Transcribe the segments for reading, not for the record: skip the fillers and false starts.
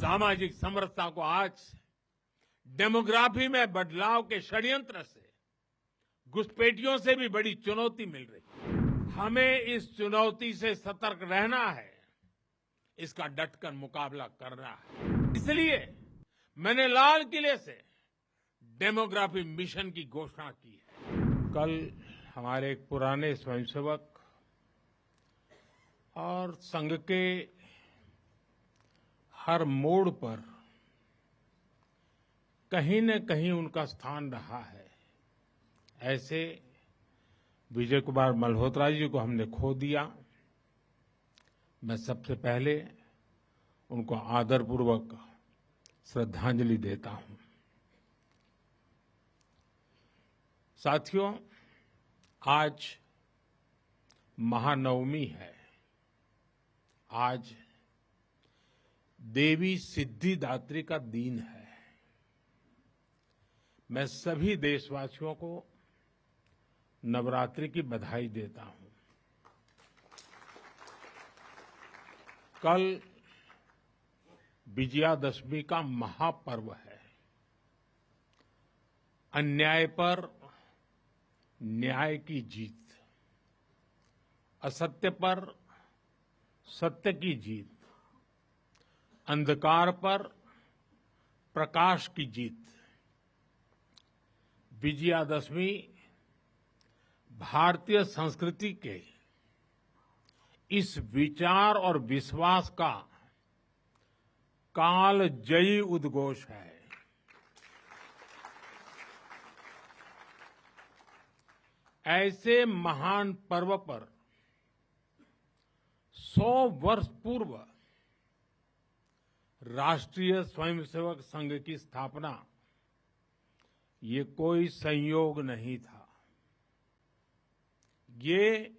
सामाजिक समरसता को आज डेमोग्राफी में बदलाव के षड्यंत्र से घुसपैठियों से भी बड़ी चुनौती मिल रही है। हमें इस चुनौती से सतर्क रहना है, इसका डटकर मुकाबला करना है। इसलिए मैंने लाल किले से डेमोग्राफी मिशन की घोषणा की है। कल हमारे एक पुराने स्वयंसेवक और संघ के हर मोड़ पर कहीं न कहीं उनका स्थान रहा है, ऐसे विजय कुमार मल्होत्रा जी को हमने खो दिया। मैं सबसे पहले उनको आदरपूर्वक श्रद्धांजलि देता हूं। साथियों, आज महानवमी है। आज देवी सिद्धिदात्री का दिन है। मैं सभी देशवासियों को नवरात्रि की बधाई देता हूं। कल विजयादशमी का महापर्व है। अन्याय पर न्याय की जीत, असत्य पर सत्य की जीत, अंधकार पर प्रकाश की जीत। विजयादशमी भारतीय संस्कृति के इस विचार और विश्वास का कालजयी उद्घोष है। ऐसे महान पर्व पर 100 वर्ष पूर्व राष्ट्रीय स्वयंसेवक संघ की स्थापना, ये कोई संयोग नहीं था। ये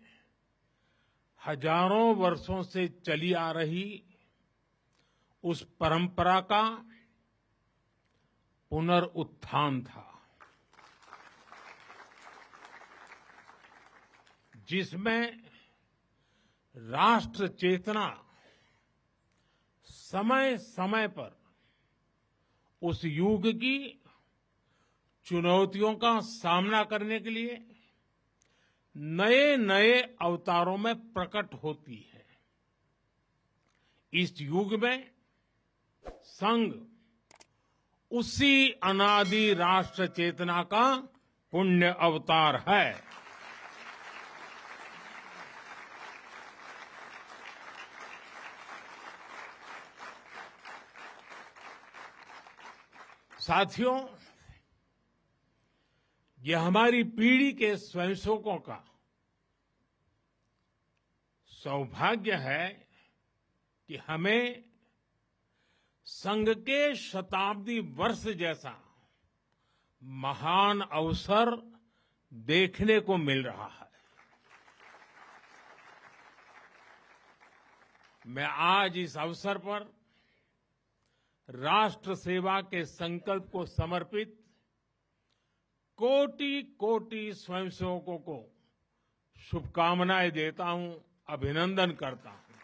हजारों वर्षों से चली आ रही उस परंपरा का पुनरुत्थान था, जिसमें राष्ट्र चेतना समय समय पर उस युग की चुनौतियों का सामना करने के लिए नए नए अवतारों में प्रकट होती है। इस युग में संघ उसी अनादि राष्ट्र चेतना का पुण्य अवतार है। साथियों, यह हमारी पीढ़ी के स्वयंसेवकों का सौभाग्य है कि हमें संघ के शताब्दी वर्ष जैसा महान अवसर देखने को मिल रहा है। मैं आज इस अवसर पर राष्ट्र सेवा के संकल्प को समर्पित कोटि कोटि स्वयंसेवकों को शुभकामनाएं देता हूं, अभिनंदन करता हूं।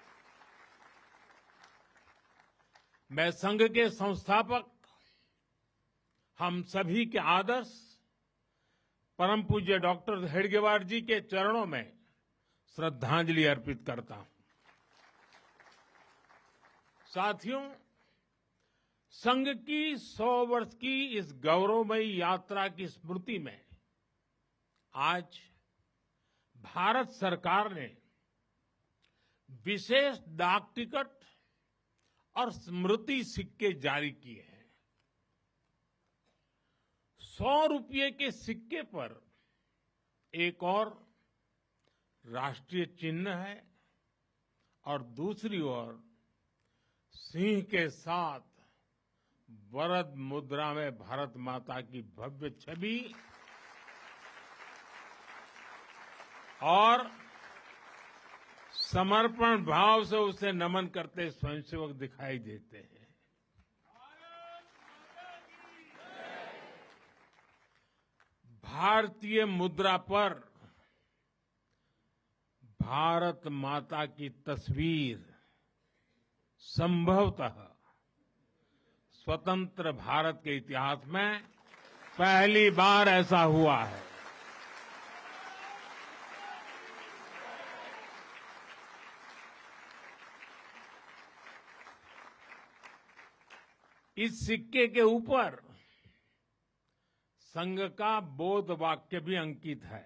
मैं संघ के संस्थापक हम सभी के आदर्श परम पूज्य डॉक्टर हेडगेवार जी के चरणों में श्रद्धांजलि अर्पित करता हूं। साथियों, संघ की 100 वर्ष की इस गौरवमयी यात्रा की स्मृति में आज भारत सरकार ने विशेष डाक टिकट और स्मृति सिक्के जारी किए हैं। 100 रुपये के सिक्के पर एक और राष्ट्रीय चिन्ह है और दूसरी ओर सिंह के साथ वरद मुद्रा में भारत माता की भव्य छवि और समर्पण भाव से उसे नमन करते स्वयंसेवक दिखाई देते हैं। भारतीय मुद्रा पर भारत माता की तस्वीर संभवतः स्वतंत्र भारत के इतिहास में पहली बार ऐसा हुआ है। इस सिक्के के ऊपर संघ का बोध वाक्य भी अंकित है।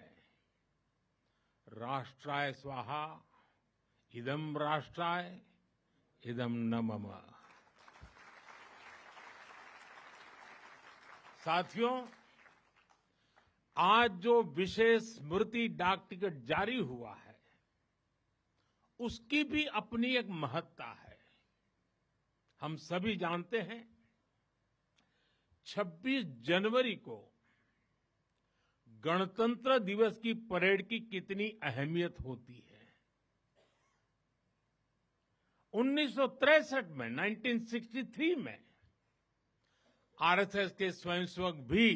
राष्ट्राय स्वाहा इदम राष्ट्राय इदम न मम। साथियों, आज जो विशेष स्मृति डाक टिकट जारी हुआ है, उसकी भी अपनी एक महत्ता है। हम सभी जानते हैं 26 जनवरी को गणतंत्र दिवस की परेड की कितनी अहमियत होती है। 1963 में 1963 में आरएसएस के स्वयंसेवक भी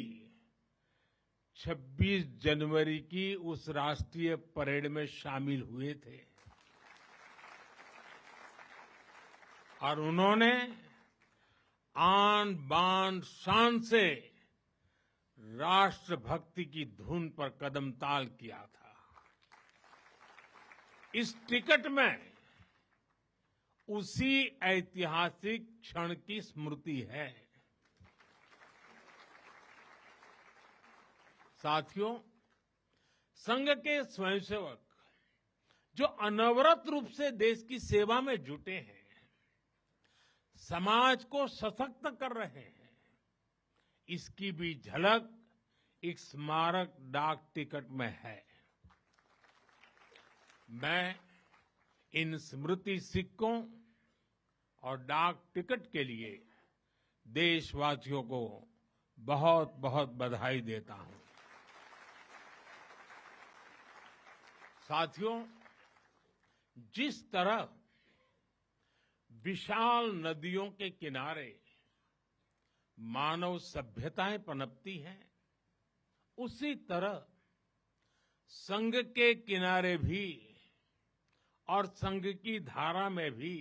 26 जनवरी की उस राष्ट्रीय परेड में शामिल हुए थे और उन्होंने आन बान शान से राष्ट्रभक्ति की धुन पर कदम ताल किया था। इस टिकट में उसी ऐतिहासिक क्षण की स्मृति है। साथियों, संघ के स्वयंसेवक जो अनवरत रूप से देश की सेवा में जुटे हैं, समाज को सशक्त कर रहे हैं, इसकी भी झलक एक स्मारक डाक टिकट में है। मैं इन स्मृति सिक्कों और डाक टिकट के लिए देशवासियों को बहुत बहुत बधाई देता हूं। साथियों, जिस तरह विशाल नदियों के किनारे मानव सभ्यताएं पनपती हैं, उसी तरह संघ के किनारे भी और संघ की धारा में भी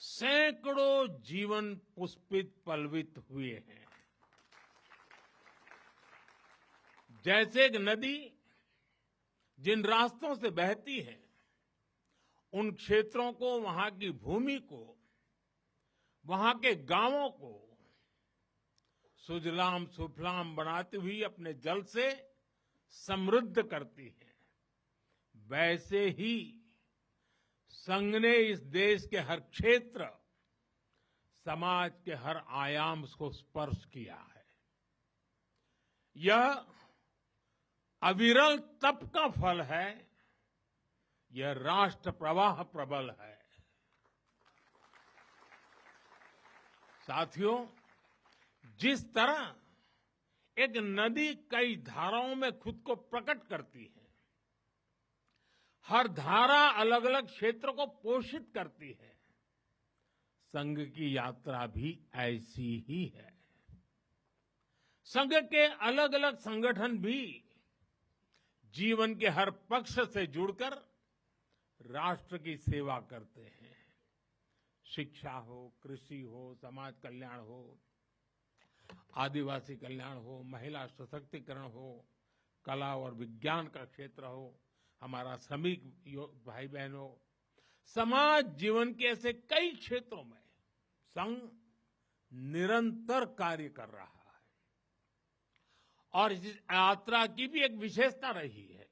सैकड़ों जीवन पुष्पित पल्वित हुए हैं। जैसे एक नदी जिन रास्तों से बहती है, उन क्षेत्रों को, वहां की भूमि को, वहां के गांवों को सुजलाम सुफलाम बनाती हुई अपने जल से समृद्ध करती है, वैसे ही संघ ने इस देश के हर क्षेत्र, समाज के हर आयाम को स्पर्श किया है। यह अविरल तप का फल है, यह राष्ट्र प्रवाह प्रबल है। साथियों, जिस तरह एक नदी कई धाराओं में खुद को प्रकट करती है, हर धारा अलग अलग क्षेत्र को पोषित करती है, संघ की यात्रा भी ऐसी ही है। संघ के अलग अलग संगठन भी जीवन के हर पक्ष से जुड़कर राष्ट्र की सेवा करते हैं। शिक्षा हो, कृषि हो, समाज कल्याण हो, आदिवासी कल्याण हो, महिला सशक्तिकरण हो, कला और विज्ञान का क्षेत्र हो, हमारा श्रमिक भाई बहनों, समाज जीवन के ऐसे कई क्षेत्रों में संघ निरंतर कार्य कर रहा है। और इस यात्रा की भी एक विशेषता रही है।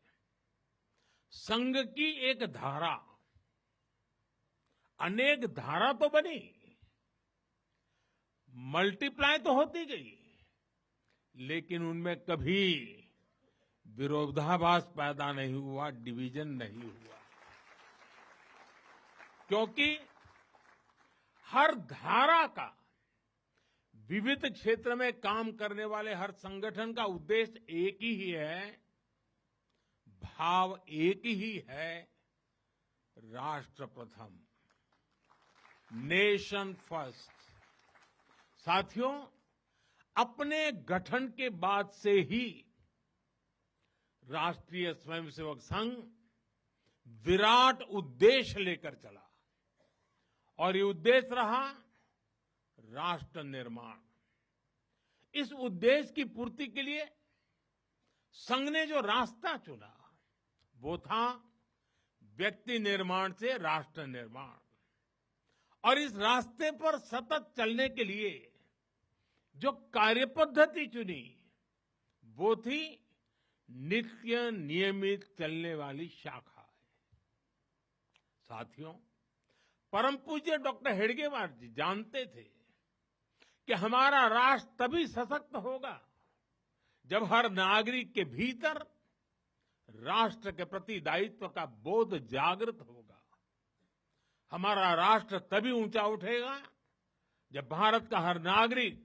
संघ की एक धारा अनेक धारा तो बनी, मल्टीप्लाई तो होती गई, लेकिन उनमें कभी विरोधाभास पैदा नहीं हुआ, डिवीजन नहीं हुआ, क्योंकि हर धारा का, विविध क्षेत्र में काम करने वाले हर संगठन का उद्देश्य एक ही है, भाव एक ही है, राष्ट्र प्रथम, नेशन फर्स्ट। साथियों, अपने गठन के बाद से ही राष्ट्रीय स्वयंसेवक संघ विराट उद्देश्य लेकर चला और ये उद्देश्य रहा राष्ट्र निर्माण। इस उद्देश्य की पूर्ति के लिए संघ ने जो रास्ता चुना वो था व्यक्ति निर्माण से राष्ट्र निर्माण। और इस रास्ते पर सतत चलने के लिए जो कार्यपद्धति चुनी वो थी नित्य नियमित चलने वाली शाखा। साथियों, परम पूज्य डॉक्टर हेडगेवार जी जानते थे कि हमारा राष्ट्र तभी सशक्त होगा जब हर नागरिक के भीतर राष्ट्र के प्रति दायित्व का बोध जागृत होगा। हमारा राष्ट्र तभी ऊंचा उठेगा जब भारत का हर नागरिक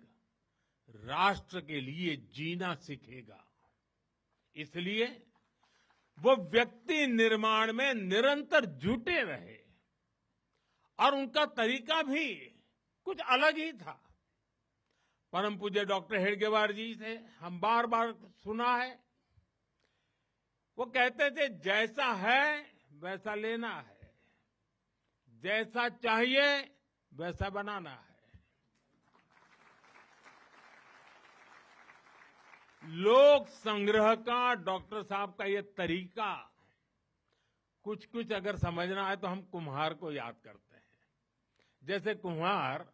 राष्ट्र के लिए जीना सीखेगा। इसलिए वो व्यक्ति निर्माण में निरंतर जुटे रहे और उनका तरीका भी कुछ अलग ही था। परम पूज्य डॉक्टर हेडगेवार जी से हम बार बार सुना है, वो कहते थे जैसा है वैसा लेना है, जैसा चाहिए वैसा बनाना है। लोक संग्रह का डॉक्टर साहब का ये तरीका कुछ कुछ अगर समझना है तो हम कुम्हार को याद करते हैं। जैसे कुम्हार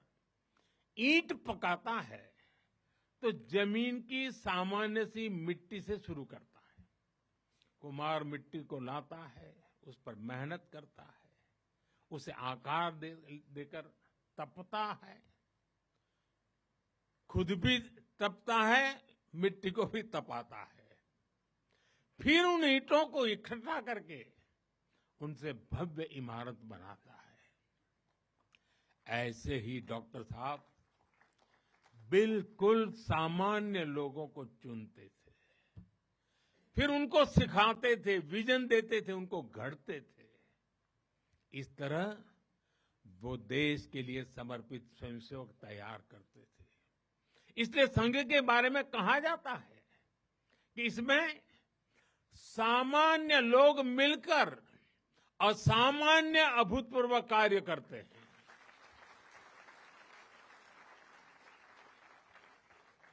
ईंट पकाता है तो जमीन की सामान्य सी मिट्टी से शुरू करता है। कुम्हार मिट्टी को लाता है, उस पर मेहनत करता है, उसे आकार देकर तपता है, खुद भी तपता है, मिट्टी को भी तपाता है, फिर उन ईंटों को इकट्ठा करके उनसे भव्य इमारत बनाता है। ऐसे ही डॉक्टर साहब बिल्कुल सामान्य लोगों को चुनते थे, फिर उनको सिखाते थे, विजन देते थे, उनको गढ़ते थे। इस तरह वो देश के लिए समर्पित स्वयंसेवक तैयार करते थे। इसलिए संघ के बारे में कहा जाता है कि इसमें सामान्य लोग मिलकर असामान्य अभूतपूर्व कार्य करते हैं।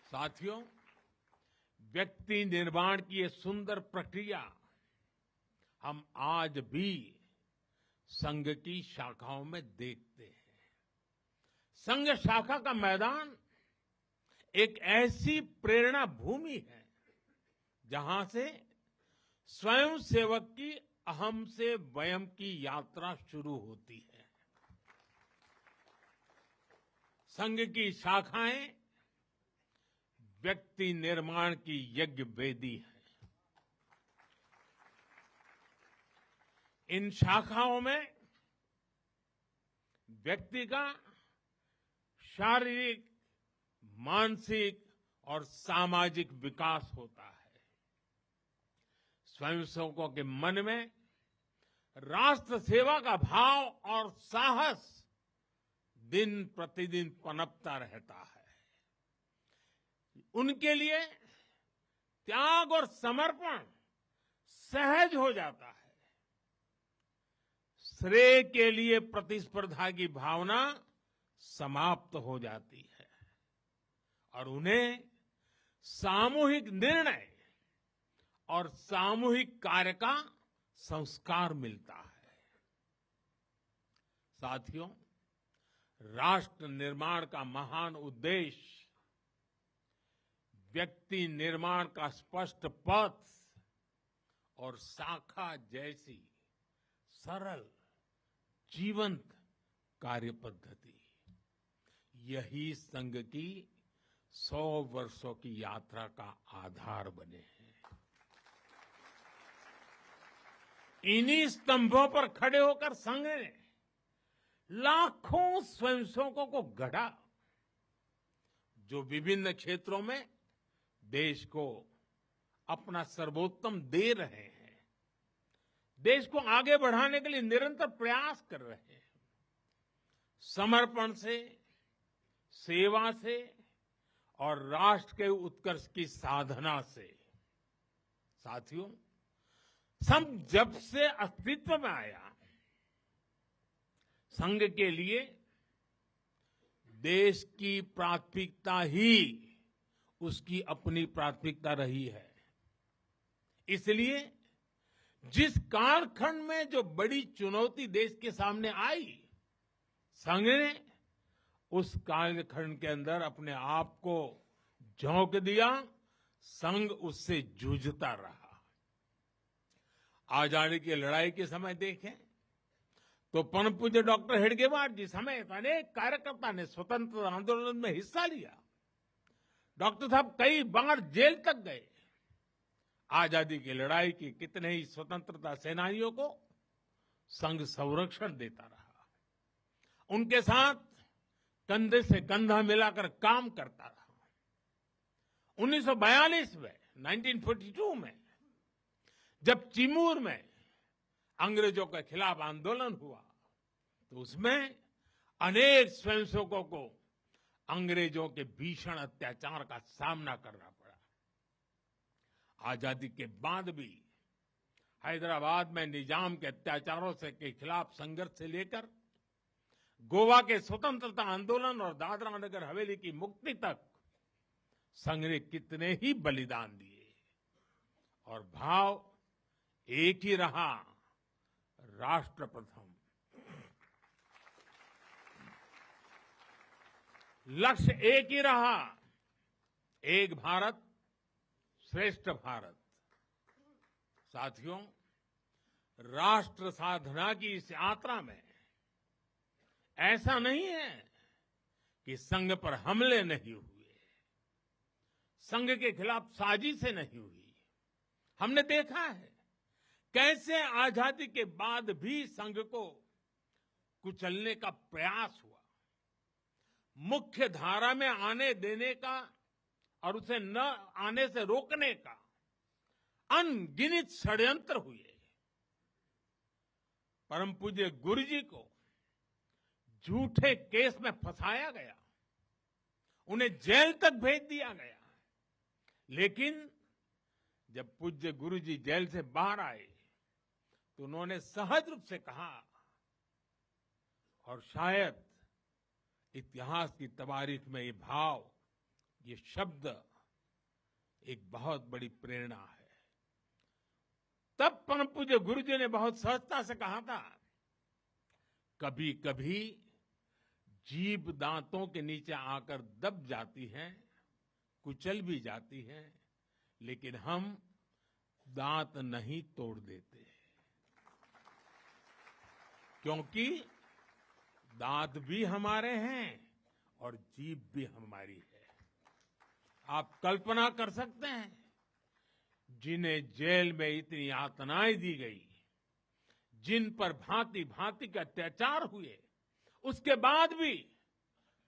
साथियों, व्यक्ति निर्माण की ये सुंदर प्रक्रिया हम आज भी संघ की शाखाओं में देखते हैं। संघ शाखा का मैदान एक ऐसी प्रेरणा भूमि है जहां से स्वयं सेवक की अहम से वयम की यात्रा शुरू होती है। संघ की शाखाएं व्यक्ति निर्माण की यज्ञ वेदी है। इन शाखाओं में व्यक्ति का शारीरिक, मानसिक और सामाजिक विकास होता है। स्वयंसेवकों के मन में राष्ट्र सेवा का भाव और साहस दिन प्रतिदिन पनपता रहता है। उनके लिए त्याग और समर्पण सहज हो जाता है। श्रेय के लिए प्रतिस्पर्धा की भावना समाप्त हो जाती है और उन्हें सामूहिक निर्णय और सामूहिक कार्य का संस्कार मिलता है। साथियों, राष्ट्र निर्माण का महान उद्देश्य व्यक्ति निर्माण का स्पष्ट पथ और शाखा जैसी सरल जीवंत कार्य पद्धति, यही संघ की 100 वर्षों की यात्रा का आधार बने हैं। इन्हीं स्तंभों पर खड़े होकर संघ ने लाखों स्वयंसेवकों को गढ़ा, जो विभिन्न क्षेत्रों में देश को अपना सर्वोत्तम दे रहे हैं, देश को आगे बढ़ाने के लिए निरंतर प्रयास कर रहे हैं। समर्पण से, सेवा से और राष्ट्र के उत्कर्ष की साधना से। साथियों, संघ जब से अस्तित्व में आया, संघ के लिए देश की प्राथमिकता ही उसकी अपनी प्राथमिकता रही है। इसलिए जिस कालखंड में जो बड़ी चुनौती देश के सामने आई, संघ ने उस कालखंड के अंदर अपने आप को झोंक दिया, संघ उससे जूझता रहा। आजादी की लड़ाई के समय देखें तो परम पूज्य डॉक्टर हेडगेवार जी समेत अनेक कार्यकर्ता ने स्वतंत्रता आंदोलन में हिस्सा लिया। डॉक्टर साहब कई बार जेल तक गए। आजादी की लड़ाई की कितने ही स्वतंत्रता सेनानियों को संघ संरक्षण देता रहा, उनके साथ कंधे से कंधा मिलाकर काम करता रहा। 1942 में 1942 में जब चिमूर में अंग्रेजों के खिलाफ आंदोलन हुआ तो उसमें अनेक स्वयंसेवकों को अंग्रेजों के भीषण अत्याचार का सामना करना पड़ा। आजादी के बाद भी हैदराबाद में निजाम के अत्याचारों के खिलाफ संघर्ष से लेकर गोवा के स्वतंत्रता आंदोलन और दादरा नगर हवेली की मुक्ति तक संघ ने कितने ही बलिदान दिए और भाव एक ही रहा, राष्ट्र प्रथम। लक्ष्य एक ही रहा, एक भारत श्रेष्ठ भारत। साथियों, राष्ट्र साधना की इस यात्रा में ऐसा नहीं है कि संघ पर हमले नहीं हुए, संघ के खिलाफ साजिशें नहीं हुई। हमने देखा है कैसे आजादी के बाद भी संघ को कुचलने का प्रयास हुआ, मुख्य धारा में आने देने का और उसे न आने से रोकने का अनगिनत षड्यंत्र हुए। परम पूज्य गुरु जी को झूठे केस में फंसाया गया, उन्हें जेल तक भेज दिया गया। लेकिन जब पूज्य गुरु जी जेल से बाहर आए तो उन्होंने सहज रूप से कहा, और शायद इतिहास की तवारीख में ये भाव, ये शब्द एक बहुत बड़ी प्रेरणा है। तब परम पूज्य गुरु जी ने बहुत सहजता से कहा था, कभी कभी जीभ दांतों के नीचे आकर दब जाती है, कुचल भी जाती है, लेकिन हम दांत नहीं तोड़ देते, क्योंकि दांत भी हमारे हैं और जीभ भी हमारी है। आप कल्पना कर सकते हैं, जिन्हें जेल में इतनी यातनाएं दी गई, जिन पर भांति भांति के अत्याचार हुए, उसके बाद भी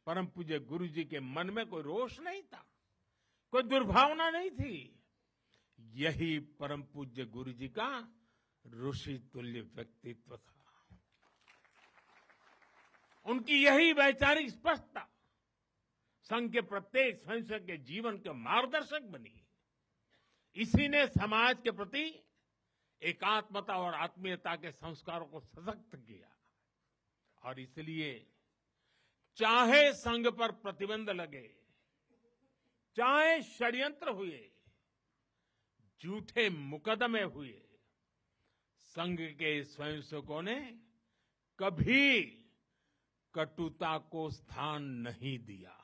परम पूज्य गुरु जी के मन में कोई रोष नहीं था, कोई दुर्भावना नहीं थी। यही परम पूज्य गुरु जी का ऋषि तुल्य व्यक्तित्व था। उनकी यही वैचारिक स्पष्टता संघ के प्रत्येक स्वयंसेवक के जीवन के मार्गदर्शक बनी। इसी ने समाज के प्रति एकात्मता और आत्मीयता के संस्कारों को सशक्त किया। और इसलिए चाहे संघ पर प्रतिबंध लगे, चाहे षड्यंत्र हुए, झूठे मुकदमे हुए, संघ के स्वयंसेवकों ने कभी कटुता को स्थान नहीं दिया,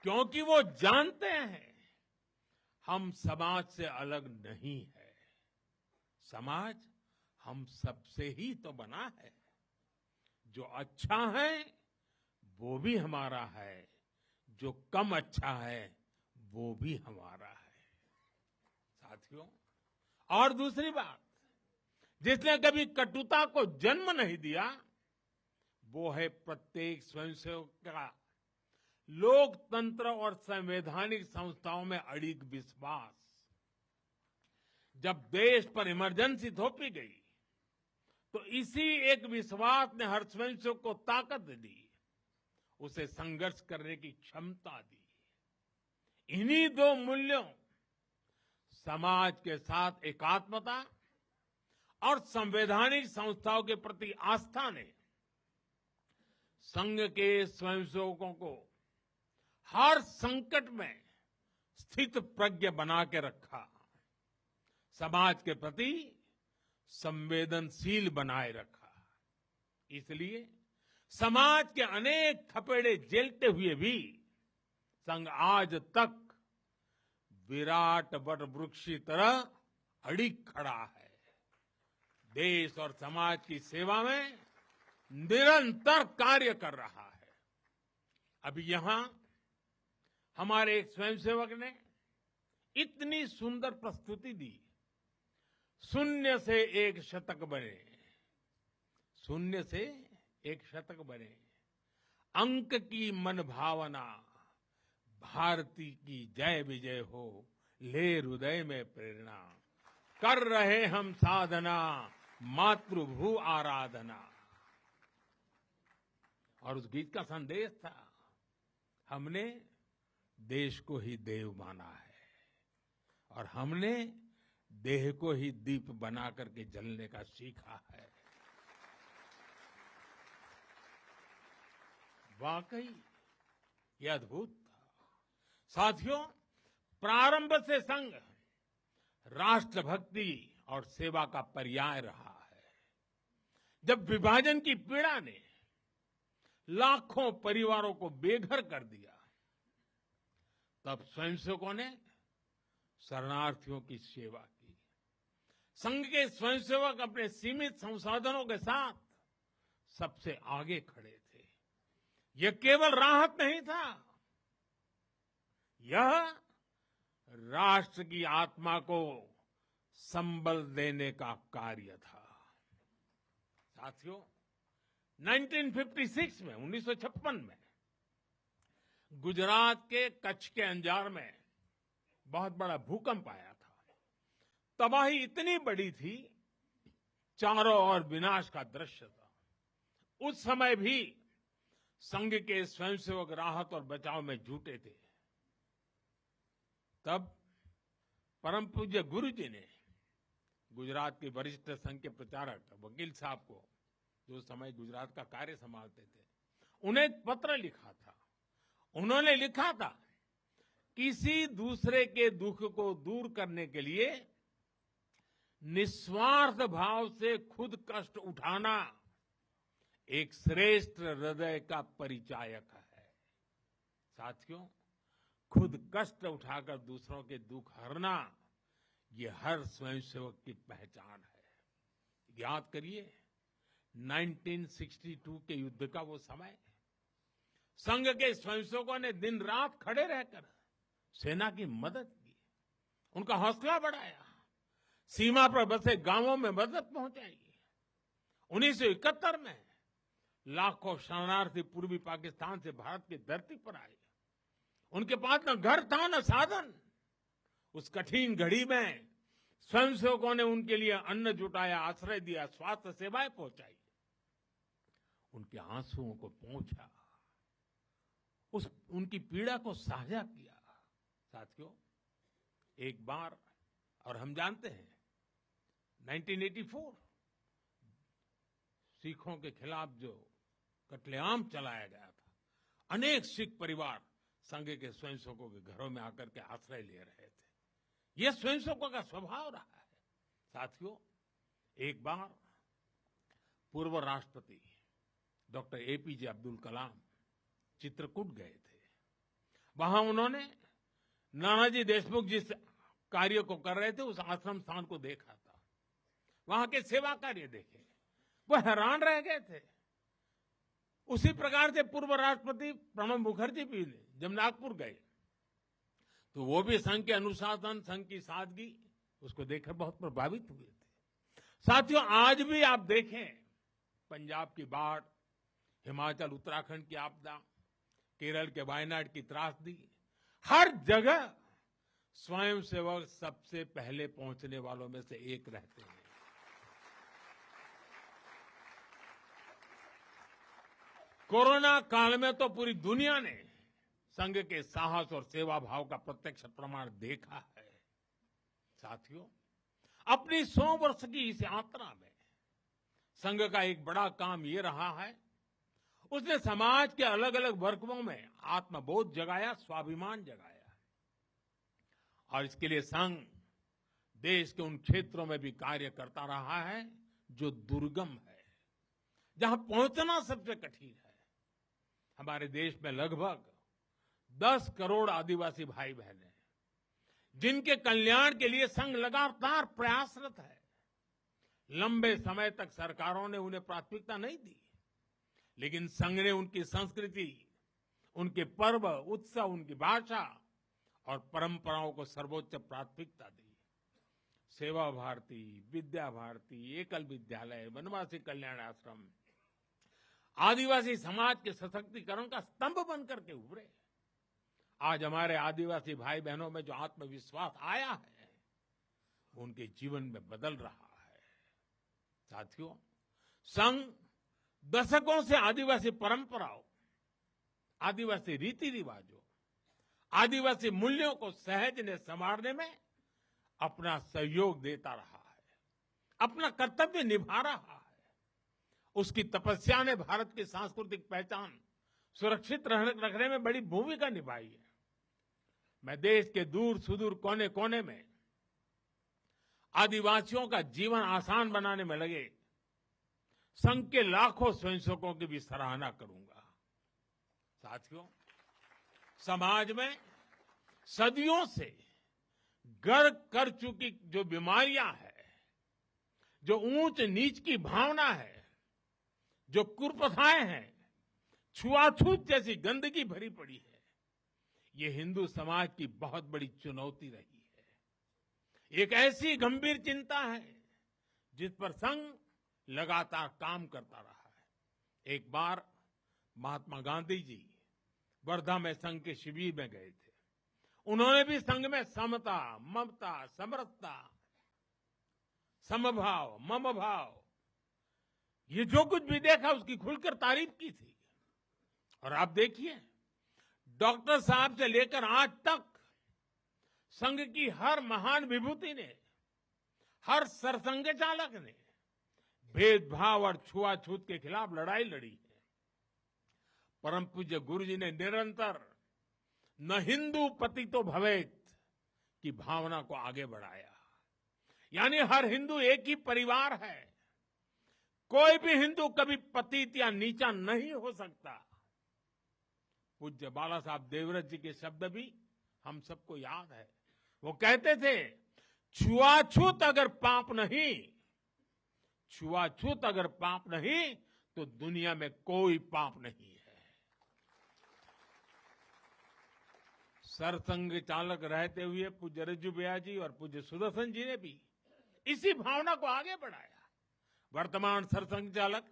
क्योंकि वो जानते हैं हम समाज से अलग नहीं है। समाज हम सबसे ही तो बना है। जो अच्छा है वो भी हमारा है, जो कम अच्छा है वो भी हमारा है। साथियों, और दूसरी बात, जिसने कभी कटुता को जन्म नहीं दिया, वो है प्रत्येक स्वयंसेवक का लोकतंत्र और संवैधानिक संस्थाओं में अडिग विश्वास। जब देश पर इमरजेंसी थोपी गई तो इसी एक विश्वास ने हर स्वयंसेवक को ताकत दी, उसे संघर्ष करने की क्षमता दी। इन्हीं दो मूल्यों, समाज के साथ एकात्मता और संवैधानिक संस्थाओं के प्रति आस्था ने संघ के स्वयंसेवकों को हर संकट में स्थित प्रज्ञ बना के रखा, समाज के प्रति संवेदनशील बनाए रखा। इसलिए समाज के अनेक थपेड़े झेलते हुए भी संघ आज तक विराट वट वृक्ष की तरह अडिग खड़ा है। देश और समाज की सेवा में निरंतर कार्य कर रहा है। अभी यहां हमारे एक स्वयंसेवक ने इतनी सुंदर प्रस्तुति दी, शून्य से एक शतक बने, शून्य से एक शतक बने, अंक की मन भावना, भारती की जय विजय हो, ले हृदय में प्रेरणा, कर रहे हम साधना, मातृभू आराधना। और उस गीत का संदेश था, हमने देश को ही देव माना है और हमने देह को ही दीप बना करके जलने का सीखा है। वाकई ये अद्भुत था। साथियों, प्रारंभ से संघ राष्ट्रभक्ति और सेवा का पर्याय रहा है। जब विभाजन की पीड़ा ने लाखों परिवारों को बेघर कर दिया, तब स्वयंसेवकों ने शरणार्थियों की सेवा की। संघ के स्वयंसेवक अपने सीमित संसाधनों के साथ सबसे आगे खड़े थे। यह केवल राहत नहीं था, यह राष्ट्र की आत्मा को संबल देने का कार्य था। साथियों, 1956 में 1956 में गुजरात के कच्छ के अंजार में बहुत बड़ा भूकंप आया था। तबाही इतनी बड़ी थी, चारों ओर विनाश का दृश्य था। उस समय भी संघ के स्वयंसेवक राहत और बचाव में जुटे थे। तब परम पूज्य गुरु जी ने गुजरात के वरिष्ठ संघ के प्रचारक वकील साहब को, जो समय गुजरात का कार्य संभालते थे, उन्हें एक पत्र लिखा था। उन्होंने लिखा था, किसी दूसरे के दुख को दूर करने के लिए निस्वार्थ भाव से खुद कष्ट उठाना एक श्रेष्ठ हृदय का परिचायक है। साथियों, खुद कष्ट उठाकर दूसरों के दुख हरना, ये हर स्वयंसेवक की पहचान है। याद करिए 1962 के युद्ध का वो समय, संघ के स्वयंसेवकों ने दिन रात खड़े रहकर सेना की मदद की, उनका हौसला बढ़ाया, सीमा पर बसे गांवों में मदद पहुंचाई। 1971 में लाखों शरणार्थी पूर्वी पाकिस्तान से भारत की धरती पर आए। उनके पास न घर था न साधन। उस कठिन घड़ी में स्वयंसेवकों ने उनके लिए अन्न जुटाया, आश्रय दिया, स्वास्थ्य सेवाएं पहुंचाई, उनके आंसुओं को पोंछा, उनकी पीड़ा को साझा किया। साथियों, एक बार, और हम जानते हैं 1984 सिखों के खिलाफ जो कत्लेआम चलाया गया था, अनेक सिख परिवार संघ के स्वयंसेवकों के घरों में आकर के आश्रय ले रहे थे। यह स्वयंसेवकों का स्वभाव रहा है। साथियों, एक बार पूर्व राष्ट्रपति डॉक्टर एपीजे अब्दुल कलाम चित्रकूट गए थे। वहां उन्होंने नानाजी देशमुख जिस कार्य को कर रहे थे, उस आश्रम स्थान को देखा था, वहां के सेवा कार्य देखे, वो हैरान रह गए थे। उसी प्रकार से पूर्व राष्ट्रपति प्रणब मुखर्जी भी जब नागपुर गए, तो वो भी संघ के अनुशासन, संघ की सादगी, उसको देखकर बहुत प्रभावित हुए थे। साथियों, आज भी आप देखें, पंजाब की बाढ़, हिमाचल उत्तराखंड की आपदा, केरल के वायनाड की त्रासदी, हर जगह स्वयंसेवक सबसे पहले पहुंचने वालों में से एक रहते हैं। कोरोना काल में तो पूरी दुनिया ने संघ के साहस और सेवा भाव का प्रत्यक्ष प्रमाण देखा है। साथियों, अपनी 100 वर्ष की इस यात्रा में संघ का एक बड़ा काम ये रहा है, उसने समाज के अलग अलग वर्गों में आत्मबोध जगाया, स्वाभिमान जगाया। और इसके लिए संघ देश के उन क्षेत्रों में भी कार्य करता रहा है जो दुर्गम है, जहां पहुंचना सबसे कठिन है। हमारे देश में लगभग 10 करोड़ आदिवासी भाई बहन हैं, जिनके कल्याण के लिए संघ लगातार प्रयासरत है। लंबे समय तक सरकारों ने उन्हें प्राथमिकता नहीं दी, लेकिन संघ ने उनकी संस्कृति, उनके पर्व, उत्सव, उनकी भाषा और परंपराओं को सर्वोच्च प्राथमिकता दी। सेवा भारती, विद्या भारती, एकल विद्यालय, वनवासी कल्याण आश्रम आदिवासी समाज के सशक्तिकरण का स्तंभ बनकर के उभरे। आज हमारे आदिवासी भाई बहनों में जो आत्मविश्वास आया है, वो उनके जीवन में बदल रहा है। साथियों, संघ दशकों से आदिवासी परंपराओं, आदिवासी रीति रिवाजों, आदिवासी मूल्यों को सहज ने संवारने में अपना सहयोग देता रहा है, अपना कर्तव्य निभा रहा है। उसकी तपस्या ने भारत की सांस्कृतिक पहचान सुरक्षित रखने में बड़ी भूमिका निभाई है। मैं देश के दूर सुदूर कोने कोने में आदिवासियों का जीवन आसान बनाने में लगे संघ के लाखों स्वयंसेवकों की भी सराहना करूंगा। साथियों, समाज में सदियों से घर कर चुकी जो बीमारियां हैं, जो ऊंच नीच की भावना है, जो कुप्रथाएं हैं, छुआछूत जैसी गंदगी भरी पड़ी है, ये हिंदू समाज की बहुत बड़ी चुनौती रही है। एक ऐसी गंभीर चिंता है जिस पर संघ लगातार काम करता रहा है। एक बार महात्मा गांधी जी वर्धा में संघ के शिविर में गए थे। उन्होंने भी संघ में समता, ममता, समरसता, समभाव, मम भाव, ये जो कुछ भी देखा उसकी खुलकर तारीफ की थी। और आप देखिए, डॉक्टर साहब से लेकर आज तक संघ की हर महान विभूति ने, हर सरसंघ चालक ने भेदभाव और छुआछूत के खिलाफ लड़ाई लड़ी है। परम पूज्य गुरु जी ने निरंतर न हिंदू पतितो भवेत की भावना को आगे बढ़ाया। यानी हर हिंदू एक ही परिवार है, कोई भी हिंदू कभी पतित या नीचा नहीं हो सकता। पूज्य बाला साहब देवव्रत जी के शब्द भी हम सबको याद है। वो कहते थे, छुआछूत अगर पाप नहीं, छुआछूत अगर पाप नहीं तो दुनिया में कोई पाप नहीं है। सरसंघ चालक रहते हुए पूज्य रज्जू भैया जी और पूज्य सुदर्शन जी ने भी इसी भावना को आगे बढ़ाया। वर्तमान सरसंघ चालक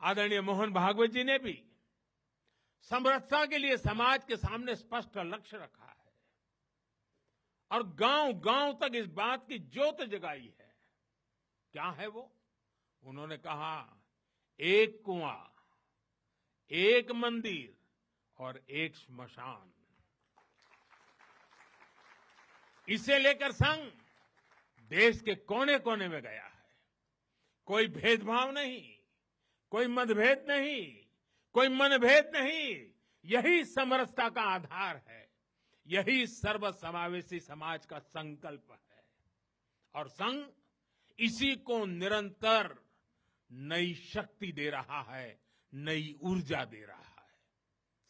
आदरणीय मोहन भागवत जी ने भी समरसता के लिए समाज के सामने स्पष्ट लक्ष्य रखा है और गांव गांव तक इस बात की ज्योत जगाई है। क्या है वो? उन्होंने कहा, एक कुआं, एक मंदिर और एक श्मशान। इसे लेकर संघ देश के कोने कोने में गया है। कोई भेदभाव नहीं, कोई मतभेद नहीं, कोई मनभेद नहीं। यही समरसता का आधार है, यही सर्वसमावेशी समाज का संकल्प है। और संघ इसी को निरंतर नई शक्ति दे रहा है, नई ऊर्जा दे रहा है।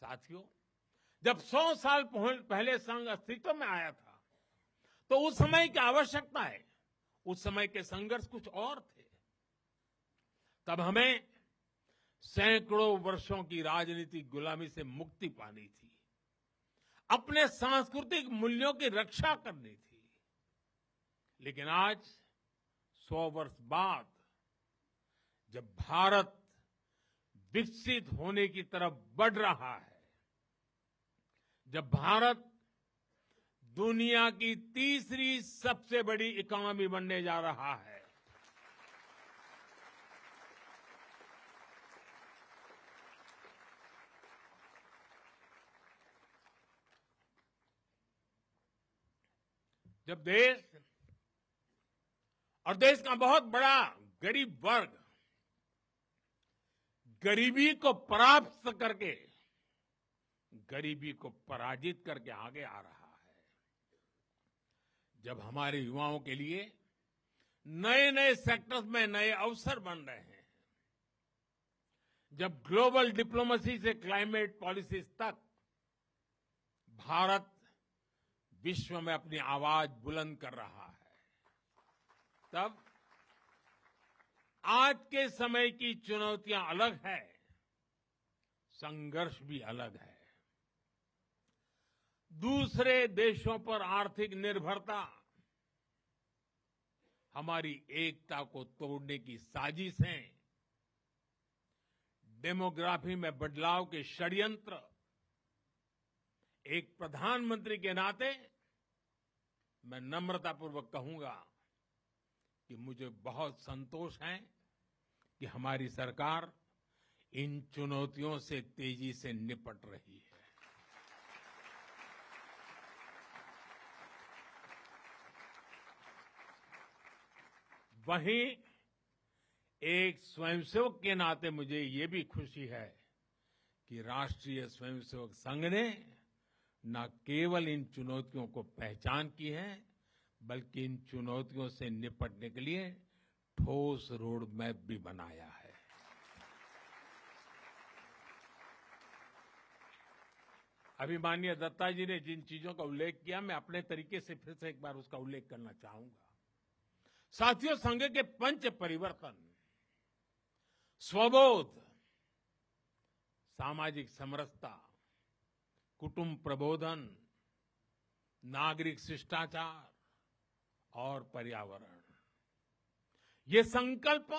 साथियों, जब 100 साल पहले संघ अस्तित्व में आया था, तो उस समय की आवश्यकताएं, उस समय के संघर्ष कुछ और थे। तब हमें सैकड़ों वर्षों की राजनीतिक गुलामी से मुक्ति पानी थी, अपने सांस्कृतिक मूल्यों की रक्षा करनी थी। लेकिन आज 100 वर्ष बाद जब भारत विकसित होने की तरफ बढ़ रहा है, जब भारत दुनिया की तीसरी सबसे बड़ी इकोनॉमी बनने जा रहा है, जब देश और देश का बहुत बड़ा गरीब वर्ग गरीबी को परास्त करके, गरीबी को पराजित करके आगे आ रहा है। जब हमारे युवाओं के लिए नए नए सेक्टर्स में नए अवसर बन रहे हैं, जब ग्लोबल डिप्लोमेसी से क्लाइमेट पॉलिसीज तक भारत विश्व में अपनी आवाज बुलंद कर रहा है, तब आज के समय की चुनौतियां अलग है, संघर्ष भी अलग है। दूसरे देशों पर आर्थिक निर्भरता हमारी एकता को तोड़ने की साजिशें, डेमोग्राफी में बदलाव के षड्यंत्र, एक प्रधानमंत्री के नाते मैं नम्रतापूर्वक कहूंगा कि मुझे बहुत संतोष है कि हमारी सरकार इन चुनौतियों से तेजी से निपट रही है। वहीं एक स्वयंसेवक के नाते मुझे ये भी खुशी है कि राष्ट्रीय स्वयंसेवक संघ ने न केवल इन चुनौतियों को पहचान की है, बल्कि इन चुनौतियों से निपटने के लिए ठोस रोड मैप भी बनाया है। अभी माननीय दत्ता जी ने जिन चीजों का उल्लेख किया, मैं अपने तरीके से फिर से एक बार उसका उल्लेख करना चाहूंगा। साथियों, संघ के पंच परिवर्तन, स्वबोध, सामाजिक समरसता, कुटुंब प्रबोधन, नागरिक शिष्टाचार और पर्यावरण, ये संकल्प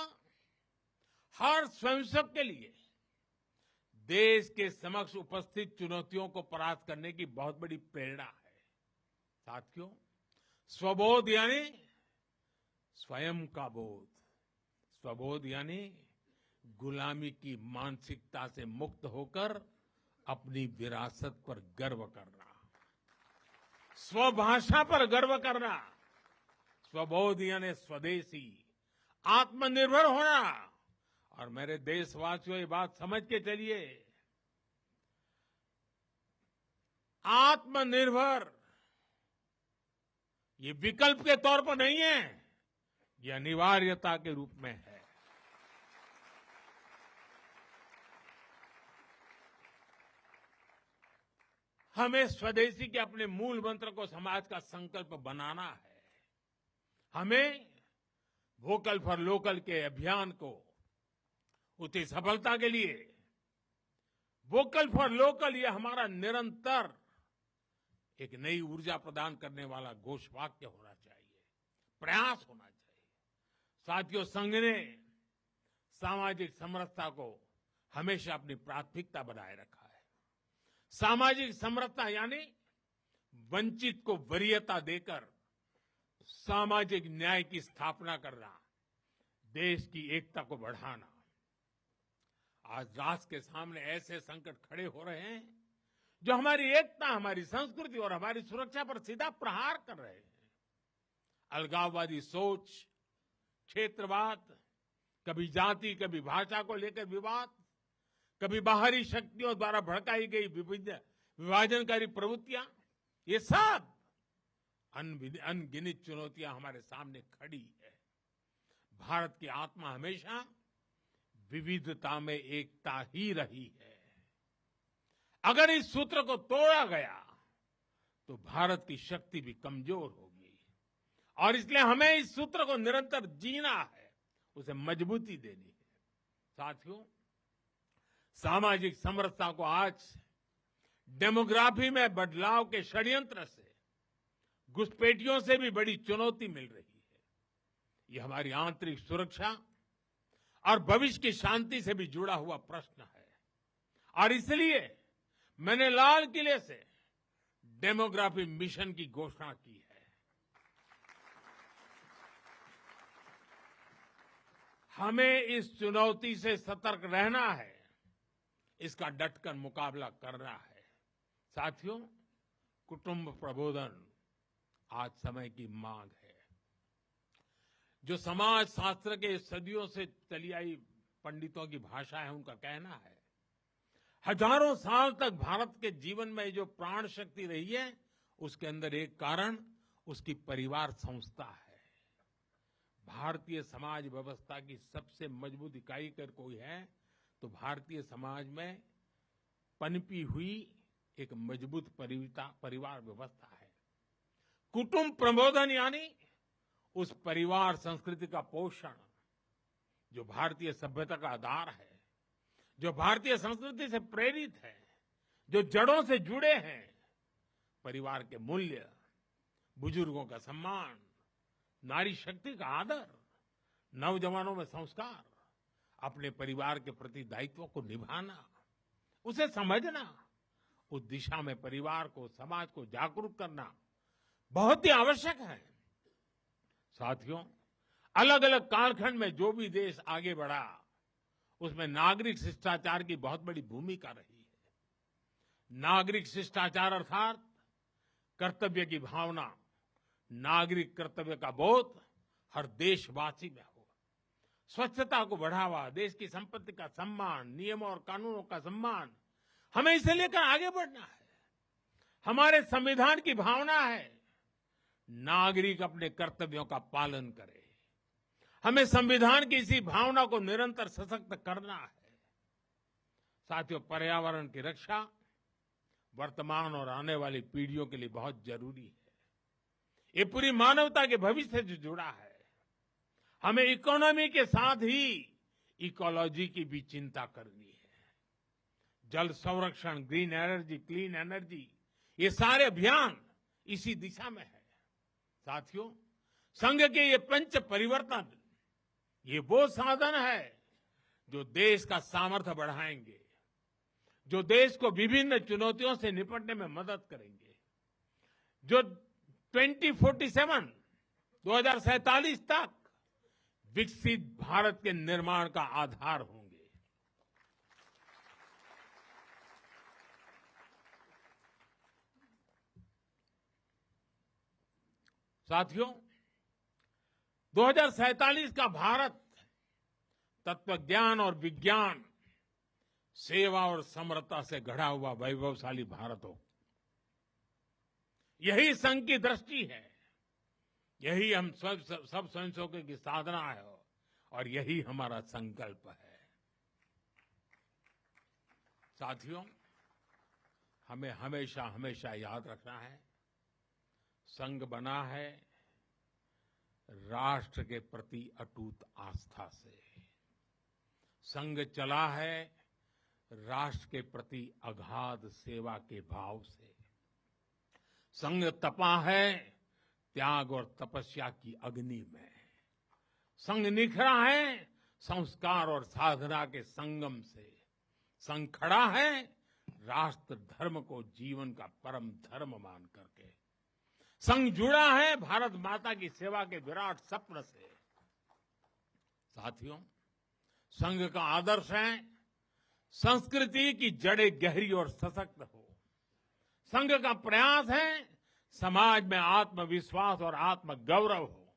हर स्वयंसेवक के लिए देश के समक्ष उपस्थित चुनौतियों को परास्त करने की बहुत बड़ी प्रेरणा है। साथियों, स्वबोध यानी स्वयं का बोध, स्वबोध यानी गुलामी की मानसिकता से मुक्त होकर अपनी विरासत पर गर्व करना, स्वभाषा पर गर्व करना। स्वबोध यानी स्वदेशी, आत्मनिर्भर होना। और मेरे देशवासियों, ये बात समझ के चलिए, आत्मनिर्भर ये विकल्प के तौर पर नहीं है, ये अनिवार्यता के रूप में है। हमें स्वदेशी के अपने मूल मंत्र को समाज का संकल्प बनाना है। हमें वोकल फॉर लोकल के अभियान को उसकी सफलता के लिए वोकल फॉर लोकल ये हमारा निरंतर एक नई ऊर्जा प्रदान करने वाला घोषवाक्य होना चाहिए, प्रयास होना चाहिए। साथियों, संघ ने सामाजिक समरसता को हमेशा अपनी प्राथमिकता बनाए रखा है। सामाजिक समरसता यानी वंचित को वरीयता देकर सामाजिक न्याय की स्थापना करना, देश की एकता को बढ़ाना। आज राष्ट्र के सामने ऐसे संकट खड़े हो रहे हैं जो हमारी एकता, हमारी संस्कृति और हमारी सुरक्षा पर सीधा प्रहार कर रहे हैं। अलगाववादी सोच, क्षेत्रवाद, कभी जाति, कभी भाषा को लेकर विवाद, कभी बाहरी शक्तियों द्वारा भड़काई गई विभाजनकारी प्रवृत्तियां, ये सब अनगिनत चुनौतियां हमारे सामने खड़ी है। भारत की आत्मा हमेशा विविधता में एकता ही रही है। अगर इस सूत्र को तोड़ा गया तो भारत की शक्ति भी कमजोर होगी, और इसलिए हमें इस सूत्र को निरंतर जीना है, उसे मजबूती देनी है। साथियों, सामाजिक समरसता को आज डेमोग्राफी में बदलाव के षड्यंत्र से, घुसपैठियों से भी बड़ी चुनौती मिल रही है। ये हमारी आंतरिक सुरक्षा और भविष्य की शांति से भी जुड़ा हुआ प्रश्न है। और इसलिए मैंने लाल किले से डेमोग्राफी मिशन की घोषणा की है। हमें इस चुनौती से सतर्क रहना है, इसका डटकर मुकाबला करना है। साथियों, कुटुंब प्रबोधन आज समय की मांग है। जो समाज शास्त्र के सदियों से चली आई पंडितों की भाषा है, उनका कहना है, हजारों साल तक भारत के जीवन में जो प्राण शक्ति रही है, उसके अंदर एक कारण उसकी परिवार संस्था है। भारतीय समाज व्यवस्था की सबसे मजबूत इकाई अगर कोई है तो भारतीय समाज में पनपी हुई एक मजबूत परिवार व्यवस्था है। कुटुंब प्रबोधन यानी उस परिवार संस्कृति का पोषण जो भारतीय सभ्यता का आधार है, जो भारतीय संस्कृति से प्रेरित है, जो जड़ों से जुड़े हैं। परिवार के मूल्य, बुजुर्गों का सम्मान, नारी शक्ति का आदर, नौजवानों में संस्कार, अपने परिवार के प्रति दायित्व को निभाना, उसे समझना, उस दिशा में परिवार को, समाज को जागरूक करना बहुत ही आवश्यक है। साथियों, अलग अलग कालखंड में जो भी देश आगे बढ़ा, उसमें नागरिक शिष्टाचार की बहुत बड़ी भूमिका रही है। नागरिक शिष्टाचार अर्थात कर्तव्य की भावना, नागरिक कर्तव्य का बोध हर देशवासी में हो। स्वच्छता को बढ़ावा, देश की संपत्ति का सम्मान, नियमों और कानूनों का सम्मान, हमें इसे लेकर आगे बढ़ना है। हमारे संविधान की भावना है नागरिक अपने कर्तव्यों का पालन करे। हमें संविधान की इसी भावना को निरंतर सशक्त करना है। साथियों, पर्यावरण की रक्षा वर्तमान और आने वाली पीढ़ियों के लिए बहुत जरूरी है। ये पूरी मानवता के भविष्य से जुड़ा है। हमें इकोनॉमी के साथ ही इकोलॉजी की भी चिंता करनी है। जल संरक्षण, ग्रीन एनर्जी, क्लीन एनर्जी, ये सारे अभियान इसी दिशा में है। साथियों, संघ के ये पंच परिवर्तन, ये वो साधन है जो देश का सामर्थ्य बढ़ाएंगे, जो देश को विभिन्न चुनौतियों से निपटने में मदद करेंगे, जो 2047 तक विकसित भारत के निर्माण का आधार होंगे। साथियों, 2047 का भारत तत्वज्ञान और विज्ञान, सेवा और समरसता से गढ़ा हुआ वैभवशाली भारत हो। यही संघ की दृष्टि है, यही हम सब स्वयंसेवकों की साधना है और यही हमारा संकल्प है। साथियों, हमें हमेशा हमेशा याद रखना है, संघ बना है राष्ट्र के प्रति अटूट आस्था से। संघ चला है राष्ट्र के प्रति अगाध सेवा के भाव से। संघ तपा है त्याग और तपस्या की अग्नि में। संघ निखरा है संस्कार और साधना के संगम से। संघ खड़ा है राष्ट्र धर्म को जीवन का परम धर्म मान करके। संघ जुड़ा है भारत माता की सेवा के विराट स्वप्न से। साथियों, संघ का आदर्श है संस्कृति की जड़ें गहरी और सशक्त हो। संघ का प्रयास है समाज में आत्मविश्वास और आत्मगौरव हो।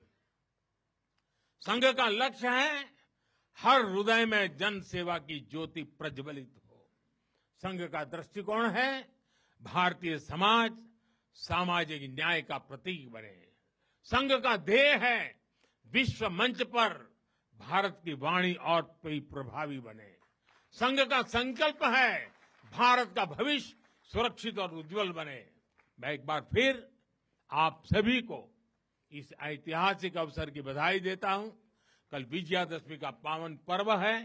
संघ का लक्ष्य है हर हृदय में जन सेवा की ज्योति प्रज्वलित हो। संघ का दृष्टिकोण है भारतीय समाज सामाजिक न्याय का प्रतीक बने। संघ का ध्येय है विश्व मंच पर भारत की वाणी और प्रभावी बने। संघ का संकल्प है भारत का भविष्य सुरक्षित और उज्जवल बने। मैं एक बार फिर आप सभी को इस ऐतिहासिक अवसर की बधाई देता हूं। कल विजयादशमी का पावन पर्व है।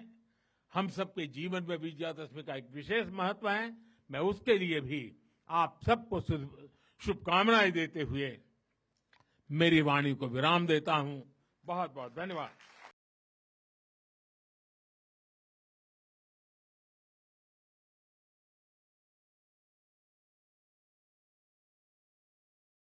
हम सबके जीवन में विजयादशमी का एक विशेष महत्व है। मैं उसके लिए भी आप सबको शुभकामनाएं देते हुए मेरी वाणी को विराम देता हूं। बहुत बहुत धन्यवाद।